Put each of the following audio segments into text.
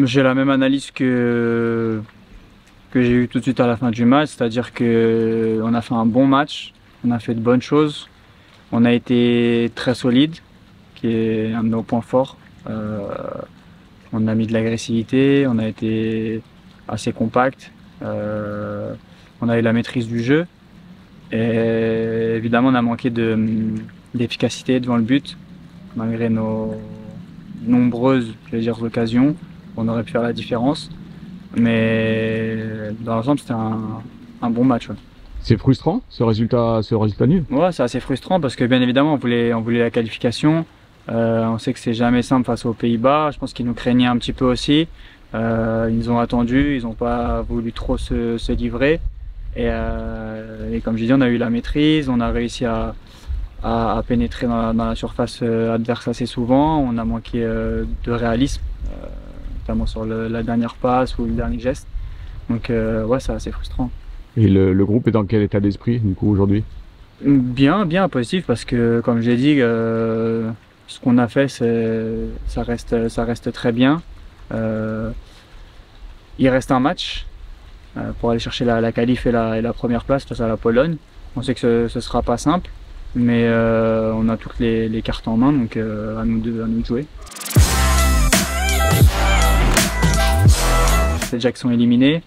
J'ai la même analyse que j'ai eue tout de suite à la fin du match, c'est-à-dire qu'on a fait un bon match, on a fait de bonnes choses, on a été très solide, qui est un de nos points forts. On a mis de l'agressivité, on a été assez compact, on a eu la maîtrise du jeu et évidemment on a manqué d'efficacité devant le but malgré nos nombreuses, occasions. On aurait pu faire la différence, mais dans l'ensemble c'était un bon match. Ouais. C'est frustrant ce résultat nul? Ouais, c'est assez frustrant parce que bien évidemment on voulait la qualification. On sait que c'est jamais simple face aux Pays-Bas. Je pense qu'ils nous craignaient un petit peu aussi. Ils nous ont attendu, ils n'ont pas voulu trop se livrer. Et comme je dis, on a eu la maîtrise, on a réussi à pénétrer dans la surface adverse assez souvent. On a manqué de réalisme, notamment sur la dernière passe ou le dernier geste. Donc ouais, c'est assez frustrant. Et le groupe est dans quel état d'esprit du coup aujourd'hui? Bien positif parce que comme j'ai dit, ce qu'on a fait, ça reste très bien. Il reste un match pour aller chercher la qualif et la première place face à la Pologne. On sait que ce sera pas simple, mais on a toutes les cartes en main, donc à nous de jouer. Les Jacks sont éliminés.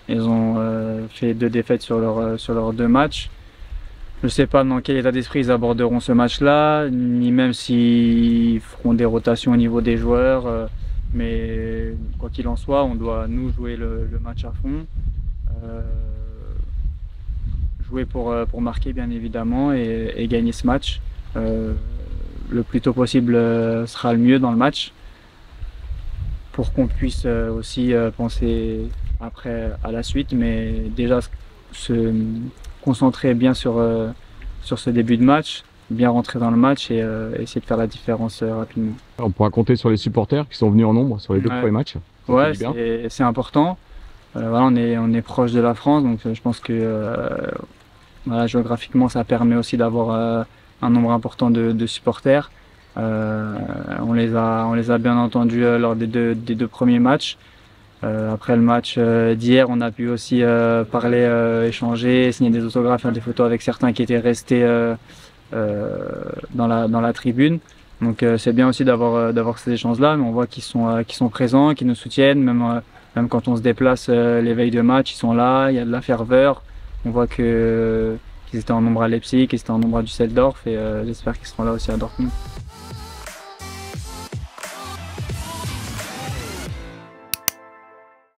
Ils ont fait 2 défaites sur leurs 2 matchs. Je ne sais pas dans quel état d'esprit ils aborderont ce match-là, ni même s'ils feront des rotations au niveau des joueurs. Mais quoi qu'il en soit, on doit nous jouer le match à fond. Jouer pour marquer bien évidemment et gagner ce match. Le plus tôt possible sera le mieux dans le match pour qu'on puisse aussi penser après à la suite, mais déjà se concentrer bien sur ce début de match, bien rentrer dans le match et essayer de faire la différence rapidement. On pourra compter sur les supporters qui sont venus en nombre sur les 2 premiers matchs. Ouais, c'est important. Voilà, on est proche de la France, donc je pense que voilà, géographiquement ça permet aussi d'avoir un nombre important de supporters. On les a bien entendus lors des deux premiers matchs. Après le match d'hier, on a pu aussi parler, échanger, signer des autographes, faire des photos avec certains qui étaient restés dans la tribune. Donc c'est bien aussi d'avoir ces échanges-là, mais on voit qu'ils sont présents, qu'ils nous soutiennent, même quand on se déplace les veilles de match, ils sont là, il y a de la ferveur. On voit qu'ils étaient en nombre à Leipzig, qu'ils étaient en nombre à Düsseldorf et j'espère qu'ils seront là aussi à Dortmund.